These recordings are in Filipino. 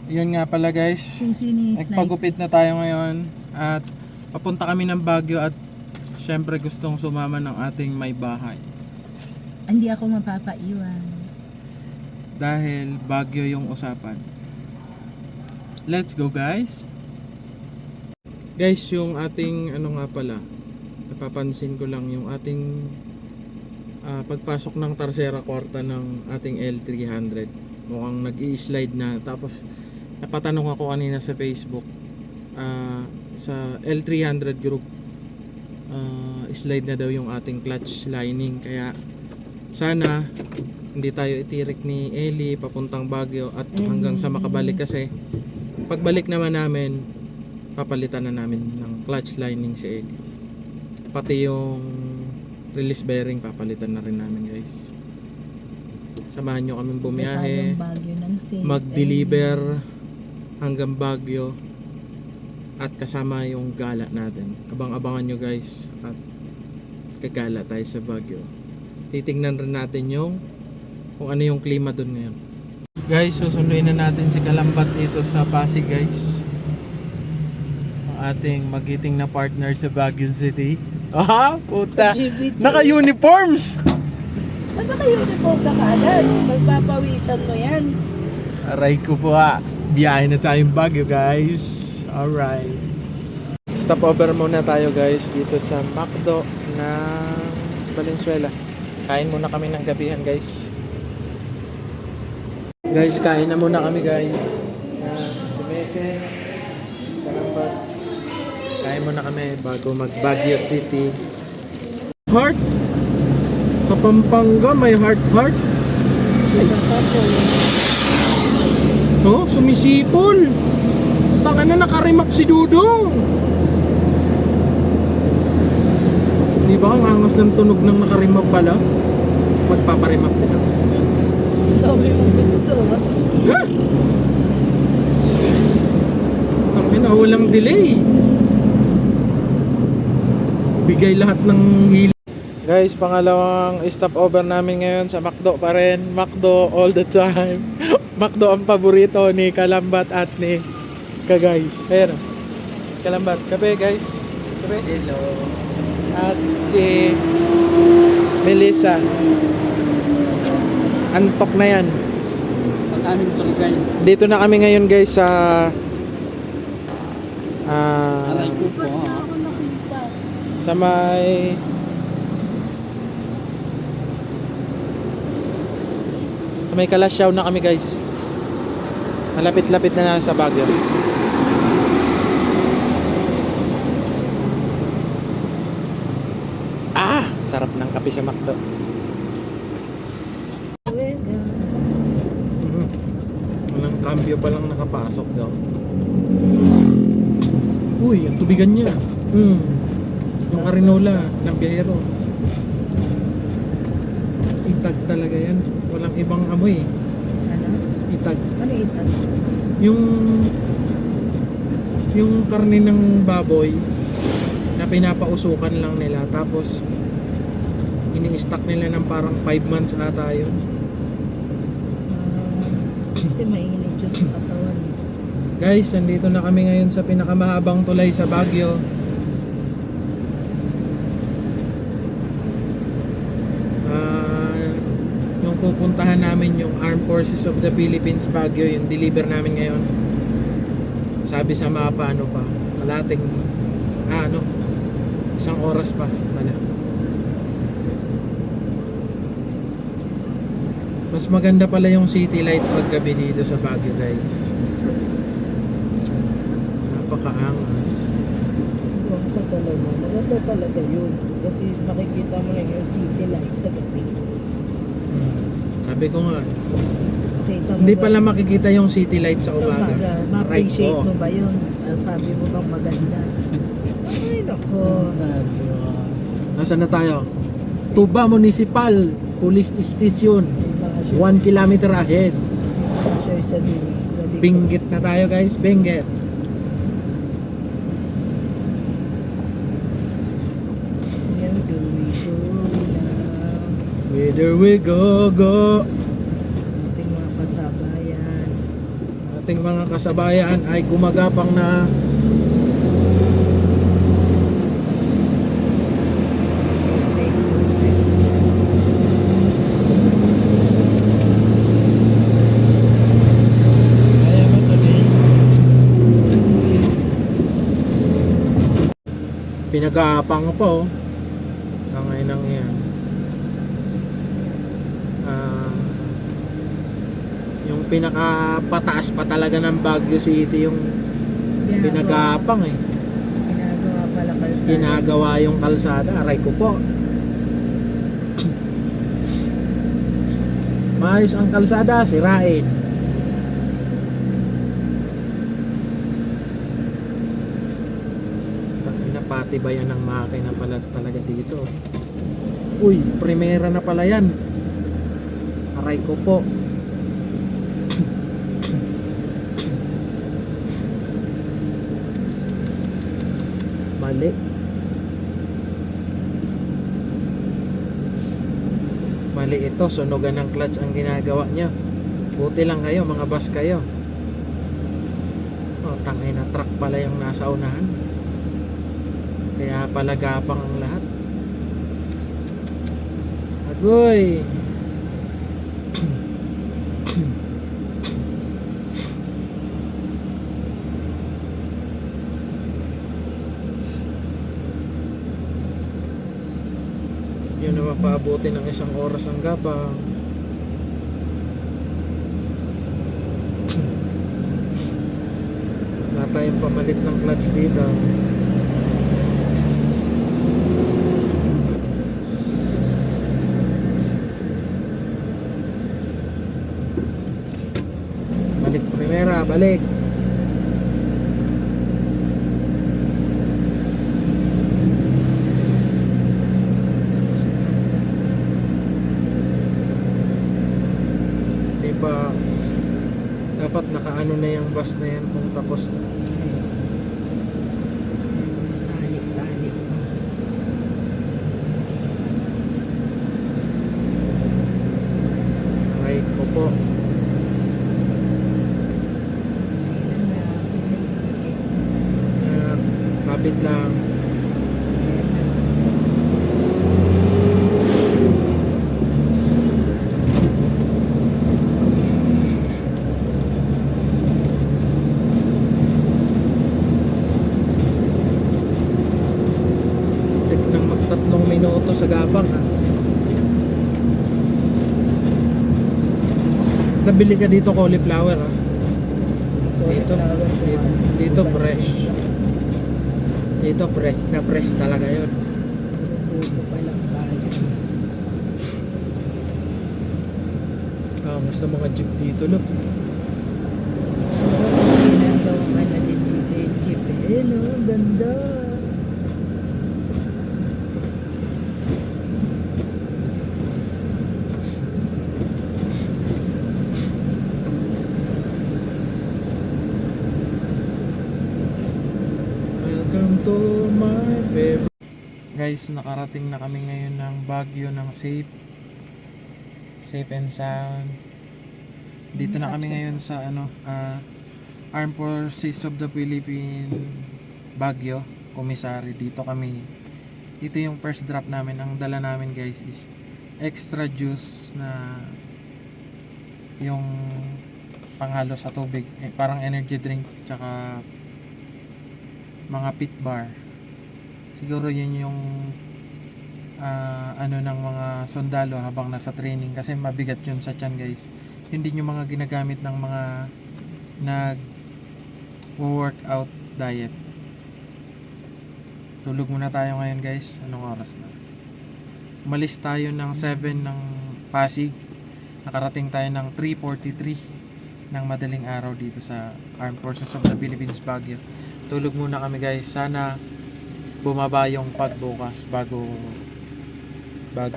Yun nga pala guys, Susi ni Snipe. nagpagupit na tayo ngayon at papunta kami ng Baguio at syempre gustong sumama ng ating may bahay. Hindi ako mapapaiwan. Dahil Baguio yung usapan. Let's go guys! Guys, yung ating ano nga pala, napapansin ko lang yung ating pagpasok ng tarsera kwarta ng ating L300. Mukhang nag-i-slide na. Tapos napatanong ako kanina sa Facebook sa L300 group, slide na daw yung ating clutch lining, kaya sana hindi tayo itirik ni Eli papuntang Baguio at hanggang sa makabalik, kasi pagbalik naman namin papalitan na namin ng clutch lining si Eli, pati yung release bearing papalitan na rin namin guys. Samahan nyo kaming bumiyahe, mag-deliver hanggang Baguio at kasama yung gala natin. Abang-abangan nyo guys at kagala tayo sa Baguio. Titingnan rin natin yung kung ano yung klima dun ngayon. Guys, susunduin na natin si Kalambat dito sa Pasig guys, ang ating magiting na partner sa Baguio City. Aha, puta, naka-uniforms! Ba't naka-uniform ka kaagad? Magpapawisan mo yan. Aray ko po ha. Biyahe na tayong Baguio guys. Alright. Stop over muna tayo guys dito sa McDo ng Valenzuela. Kain muna kami ng gabihan guys. Guys, kain na muna kami guys. Si Meses, si Kalambat. Kain muna kami bago mag Baguio City. Heart? Sa Pampanga may heart. Oh, sumisipol. Tanga na, nakarimap si Dudong. Di ba ang angas ng tunog ng nakarimap pala? Magpaparimap din ako. Dami mong gusto. Ha? Tangin na, walang delay. Bigay lahat ng hilo. Guys, pangalawang stopover namin ngayon sa McDo pa rin. McDo all the time. McDo ang paborito ni Kalambat at ni Guys. Ayan o. Kalambat. Kape guys. Kape. Hello. At si Melissa. Antok na yan. Pag-aming turgay. Dito na kami ngayon guys sa Aray ko po. sa may Kalasyaw na kami guys. Malapit-lapit na sa Baguio. Sarap ng kape sa McDo. Walang cambio pa lang nakapasok daw. Uy, ang tubigan niya. Yung Arinola ng biyahero. Itag talaga yan. Walang ibang amoy. Ano? Itag. Ano itag? Yung karne ng baboy na pinapausukan lang nila, tapos ini-stack nila ng parang 5 months ata yun. Kasi mainit yung katawan. Guys, nandito na kami ngayon sa pinakamahabang tulay sa Baguio. Yung pupuntahan namin yung Armed Forces of the Philippines Baguio, yung deliver namin ngayon. Sabi sa mapa, ano pa, kalating isang oras pa pala. Mas maganda pala yung city light paggabi dito sa Baguio guys. Napakaangas. Huwag ka talaga. Maganda talaga yun. Kasi makikita mo lang yung city light sa gabi. Sabi ko nga, Makita mo hindi ba- pala makikita yung city light sa umaga. Ma-appreciate Right, mo ba yun? Sabi mo bang maganda? Ay, nako. Nasaan na tayo? Tuba Municipal Police Station, Mga 1 kilometer ahead. share sa dili. Benguet na tayo guys, Benguet. Where do we go now? Whether we go. Ating mga kasabayan. ating mga kasabayan ay gumagapang na Kaya mo tuloy. pinagapang pa oh. Tangay nang yan. Yung pinakapataas pa talaga ng Baguio City yung pinagapang eh. Ginagawa pala kalsada. Ginagawa yung kalsada, aray ko po. Maayos ang kalsada, sirain. Tangina, pati ba yan ng makina pala talaga dito? Uy, primera na pala yan. Aray ko po. Mali. Mali ito, sunugan ng clutch ang ginagawa niya. Buti lang kayo, mga bus kayo. Oh, tangay na truck pala yung nasa unahan. Kaya pala gapang ang lahat. Agoy! Yun na mapaabuti ng isang oras ang gapang. Wala tayong pamalit ng clutch dito. Balik primera, balik. Di pa dapat nakaano na yung bus na yan kung tapos na. Talik. Aray ko po. Kapit lang. Tek nang magtatlong minuto sa gapang ha. Nabili ka dito cauliflower ha. Dito fresh. Dito fresh na fresh talaga yun. Puto pa lang tayo. Basta mga jeep dito look. Ginagawa ka na din dito yung jeep eh, no? Ganda. Welcome to my baby. Guys, nakarating na kami ngayon ng Baguio ng safe and sound. Dito na kami ngayon sa Armed Forces of the Philippines Baguio, Commissary. Dito yung first drop namin. Ang dala namin guys is extra juice na yung panghalo sa tubig, parang energy drink, tsaka mga pit bar. Siguro yun yung ng mga sundalo habang nasa training, kasi mabigat yun sa tiyan guys. Yun din yung mga ginagamit ng mga nag-workout diet. Tulog muna tayo ngayon guys. Anong oras na? Umalis tayo ng 7 ng Pasig. Nakarating tayo ng 3:43 ng madaling araw dito sa Armed Forces of the Philippines Baguio. Tulog muna kami guys. Sana bumaba yung pagbukas bago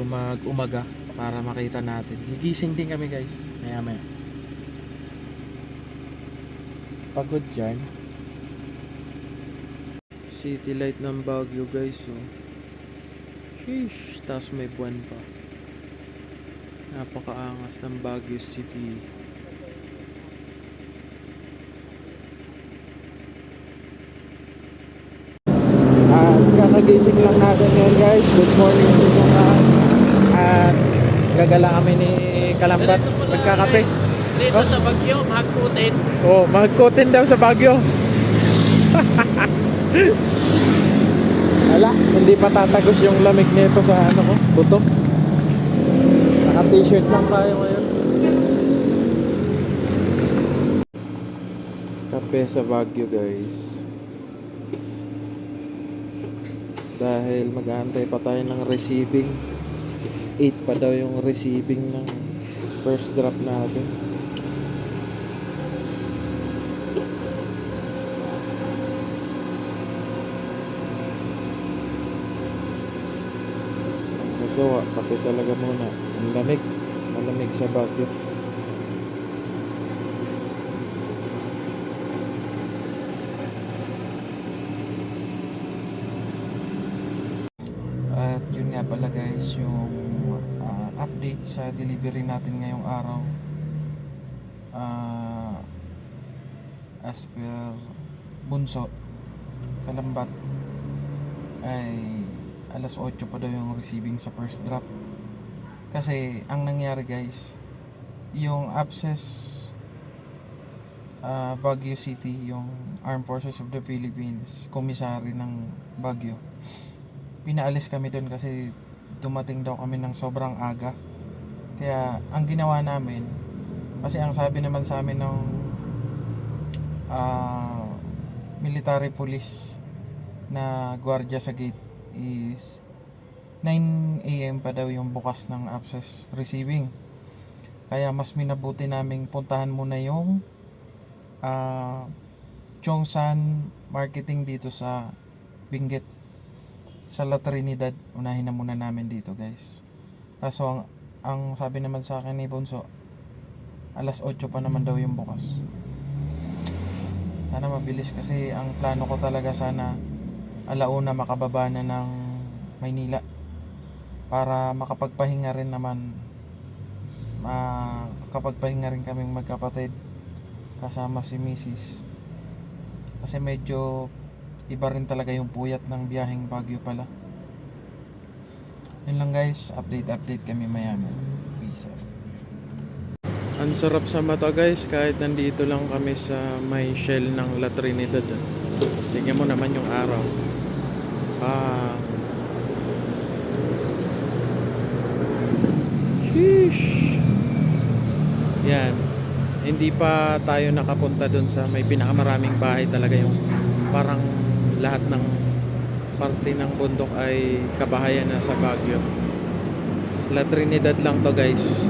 mag-umaga para makita natin. Gigising din kami guys. Maya. Pagod dyan. City light ng Baguio guys. Oh. Sheesh. Tapos may buwan pa. Napakaangas ng Baguio City. Kakagising lang natin ngayon guys. Good morning to yung lahat. At gagala kami ni Kalambat. Nagkakapes. Dito sa Bagyo, magkutin. Oh, magkutin daw sa Baguio. Wala, hindi pa tatagos yung lamig nito sa ano ko, buto. Naka t-shirt lang tayo ngayon. Kape sa Baguio guys. Dahil mag-aantay pa tayo ng receiving. 8 pa daw yung receiving ng first drop natin. Nagawa, kape talaga muna. Ang lamig. Malamig sa Baguio. At yun nga pala guys, yung update sa delivery natin ngayong araw. As per Bunso, Kalambat, ay alas 8 pa daw yung receiving sa first drop. Kasi ang nangyari guys, yung ABSES Baguio City, yung Armed Forces of the Philippines, komisary ng Baguio, pinaalis kami doon kasi dumating daw kami ng sobrang aga. Kaya ang ginawa namin, kasi ang sabi naman sa amin ng military police na gwardiya sa gate is 9 AM pa daw yung bukas ng ABSES receiving. Kaya mas minabuti naming puntahan muna yung Chongsan marketing dito sa Benguet, sa La Trinidad. Unahin na muna namin dito guys. Kaso ang sabi naman sa akin ni Bunso, alas 8 pa naman daw yung bukas. Sana mabilis kasi ang plano ko talaga sana alauna makababa na ng Maynila para makapagpahinga rin naman, makapagpahinga rin kaming magkapatid kasama si Mrs. Kasi medyo iba rin talaga yung puyat ng biyaheng Baguio pala. Yun lang guys, update kami maya-maya. Peace out. Ang sarap sa mata guys, kahit nandito lang kami sa may shell ng La Trinidad. Tingnan mo naman yung araw. Sheesh. Yan. Hindi pa tayo nakapunta dun sa may pinakamaraming bahay talaga, yung parang lahat ng parte ng bundok ay kabahayan na sa Baguio. La Trinidad lang to guys.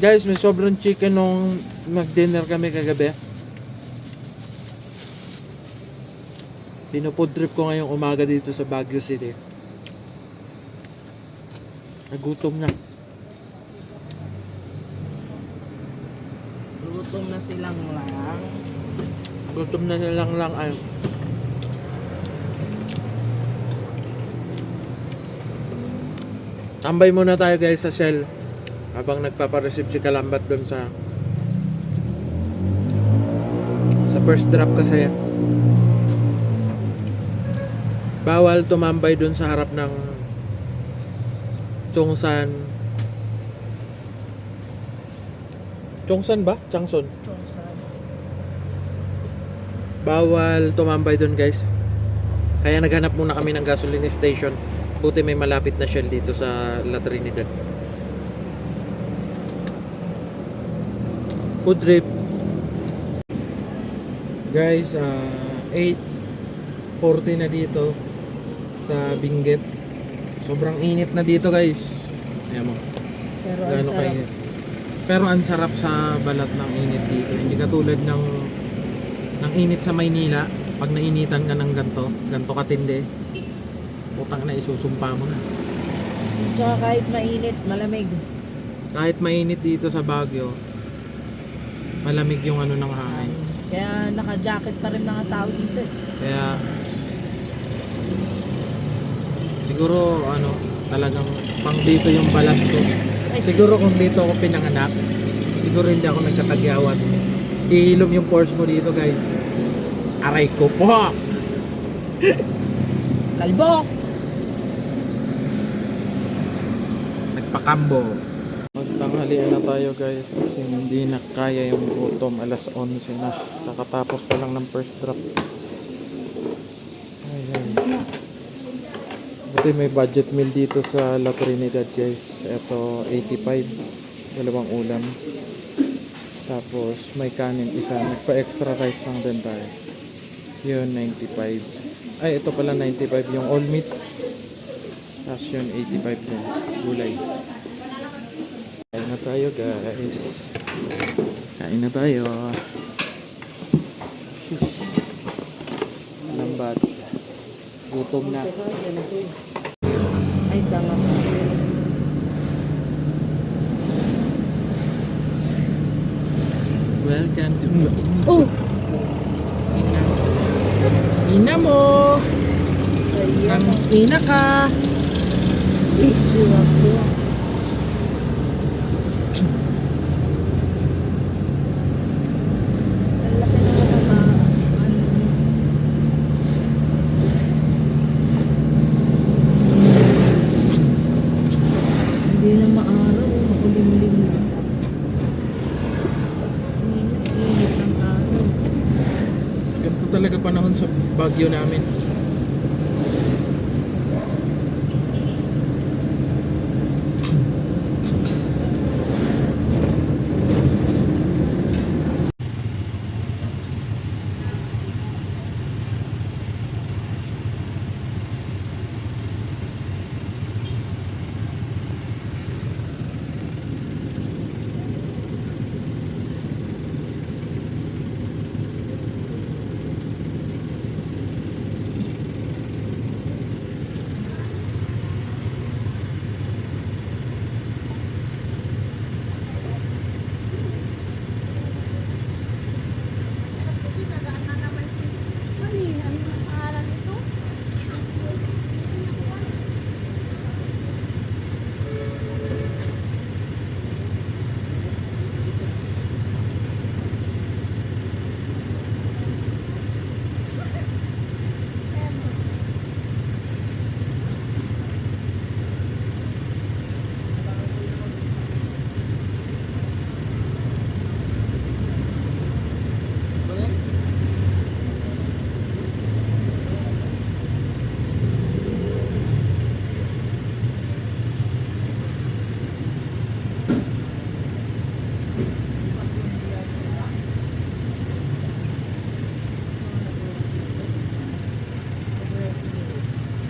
Guys, may sobrang chicken nung mag-dinner kami kagabi. Pinofood trip ko ngayong umaga dito sa Baguio City. Nagutom na. Gutom na silang lang. Gutom na nilang lang ay. Tambay muna tayo guys sa Shell habang nagpapareceive si Kalambat doon sa first drop kasi bawal tumambay doon sa harap ng Chongsan ba? Changson. Bawal tumambay doon guys. Kaya naghanap muna kami ng gasoline station. Buti may malapit na Shell dito sa La Trinidad. Food trip. Guys, 8:40 na dito sa Benguet. Sobrang init na dito guys. Ayan mo. Pero ang Gaano sarap. kainit. Pero ang sarap sa balat ng init dito. Hindi katulad ng init sa Maynila. Pag nainitan ka ng ganto katindi, putang na isusumpa mo na. Tsaka kahit mainit, malamig. Kahit mainit dito sa Baguio, malamig yung ano ng hangin. Kaya naka-jacket pa rin mga tao dito. Kaya siguro talagang pang dito yung balat ko. Siguro kung dito ako pinanganak, siguro hindi ako nagkatagyawat. Ihilom yung pores mo dito guys. Aray ko po. Kalbo! Nagpakambo. Magtanghalian na tayo guys kasi hindi na kaya yung gutom. Alas 11 na. Kakatapos pa lang ng first drop. Ay, ay. Buti may budget meal dito sa La Trinidad guys. Ito 85. Dalawang ulam. Tapos may kanin isa. Nagpa-extra rice lang din tayo. Yun 95. Ay ito pala 95 yung all meat. Tapos yun 85 din. Gulay. Kain na tayo guys. Kain na tayo. Lambat. Gutom na. Ay, tanga. Welcome to Oh! Ina. Ina mo! Saya. Ang ina ka! Jiwa ko. Ang laki naman ng hindi na maaraw. Makulimlim na. Init ng araw. Ganito talaga panahon sa Baguio namin.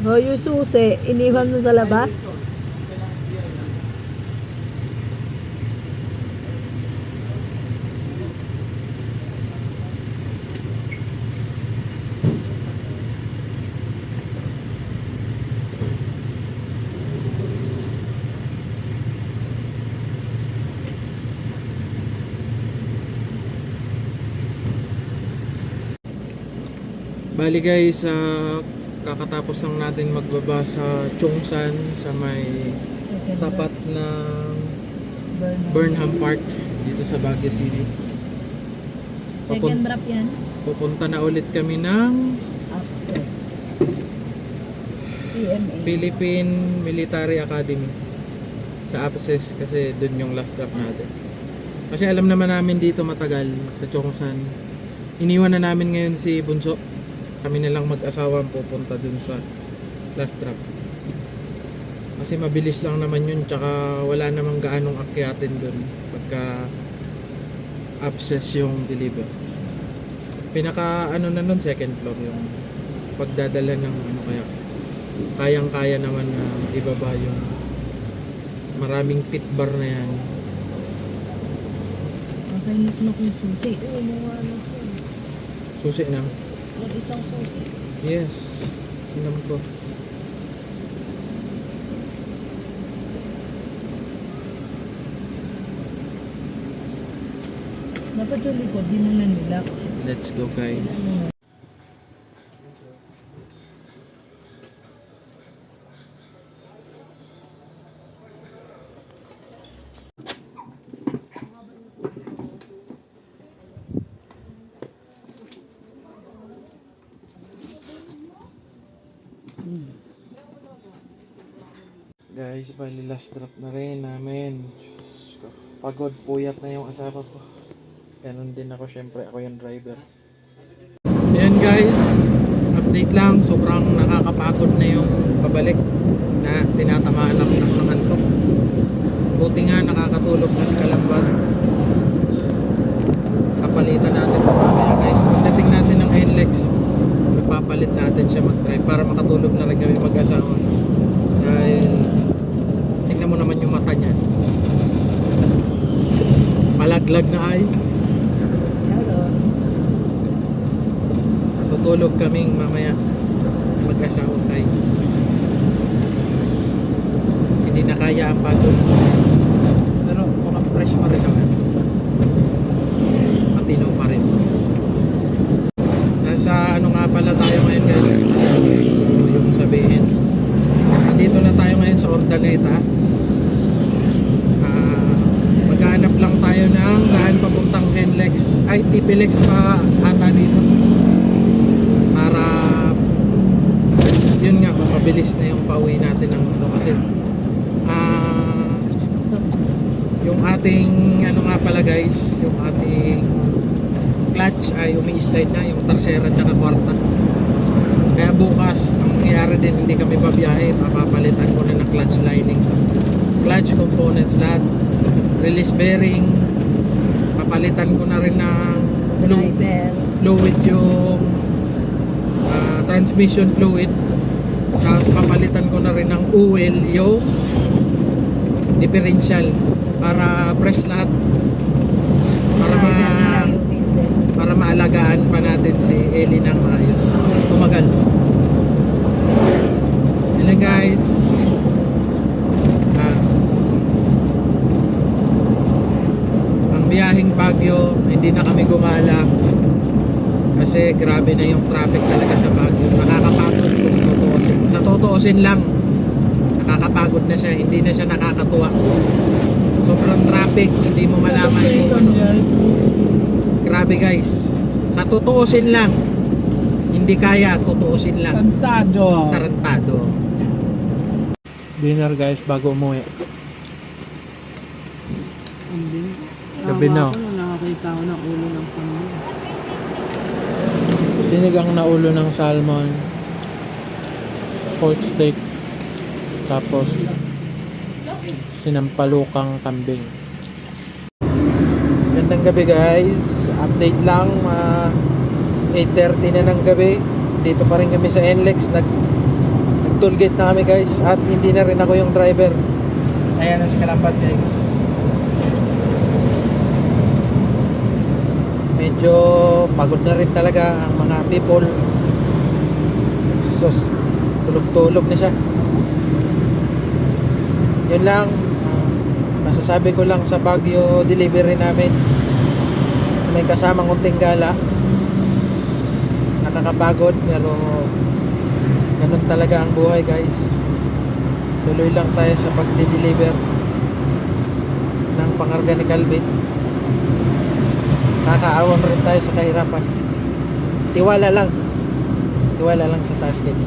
Oh, yung susi, iniwan mo sa labas? Bali guys, kakatapos lang natin magbaba sa Chongsan sa may tapat ng Burnham Park dito sa Baguio City. Second drop yan? Pupunta na ulit kami ng Access. PMA. Philippine Military Academy sa Apses kasi dun yung last drop natin. Kasi alam naman namin dito matagal sa Chongsan. Iniwan na namin ngayon si Bunso. Kami na lang mag-asawa ang pupunta dun sa last drop. Kasi mabilis lang naman yun, tsaka wala namang gaanong akyatin dun pagka Apses yung deliver. Pinaka ano na nun, second floor yung pagdadala ng ano, kaya kayang-kaya naman na ibaba yung maraming pit bar na yan. Nakainit na kong susi. Oo, mga ano ko. Susi na. Yung isang susi. Yes. Tingnan ko. Dapat yung likod, di mo na nilak. Let's go guys. Guys, bali last drop na rin namin. Diyos ko, pagod, puyat na yung asawa ko. Ganon din ako, syempre ako yung driver. Ayan guys, update lang. Sobrang nakakapagod na yung pabalik na tinatamaan ako ng mga antok. Buti nga nakakatulog na sa Kalambat. Kapalitan natin ito mamaya guys. Pagdating natin ng NLEX, papalit natin siya mag-drive para makatulog na rin kami mag-asawa. Dahil tingnan mo naman yung mata niya. Palaglag na ay. Charot. Tutulog kaming mamaya mag-asawa kay. Hindi na kaya ang pagod. Pero mukhang fresh pa rin naman. Matino pa rin. Nasa ano nga pala tayo ngayon guys? Yung sabihin. Nandito na tayo ngayon sa Ordaneta. Maghanap lang tayo ng daan papuntang NLEX. Ay, TPLEX pa ata dito. Para yun nga, mabilis na yung pauwi natin ng ano kasi yung ating ano nga pala guys, yung ating clutch ay umi-slide na, yung tercera at saka kwarta. Kaya bukas ang mangyayari din, hindi kami babiyahe, papapalitan ko na ng clutch lining, clutch components lahat, release bearing, papalitan ko na rin ng Driver. fluid yung transmission fluid, tapos papalitan ko na rin ng oil yung differential para fresh lahat, para maalagaan pa natin si Ellie ng maayos, tumagal sila guys. Ang biyaheng Baguio, hindi na kami gumala kasi grabe na yung traffic talaga sa Baguio. Nakakapagod kung tutuusin. Sa tutuusin lang, nakakapagod na siya, hindi na siya nakakatuwa. Sobrang traffic, hindi mo malaman kung ano. Grabe guys, sa tutuusin lang, hindi kaya, tutuusin lang. Tantado. Tarantado. Dinner guys bago umuwi. Hindi. Gabi na. Nakakita ko ng ulo ng pamilya. Sinigang na ulo ng salmon, pork steak, tapos sinampalukang kambing. Gandang gabi guys, update lang, 8:30 na ng gabi. Dito pa rin kami sa NLEX, nag-tollgate na kami guys, at hindi na rin ako yung driver. Ayan na si Kalambat guys. Medyo pagod na rin talaga ang mga people. Sus, tulog-tulog na siya. Yun lang, masasabi ko lang sa Baguio delivery namin, may kasamang unting gala. Nakakapagod pero ganun talaga ang buhay guys. Tuloy lang tayo sa pagdi-deliver ng pangarga ni Calvin. Kakaawan rin tayo sa kahirapan. Tiwala lang sa task kids.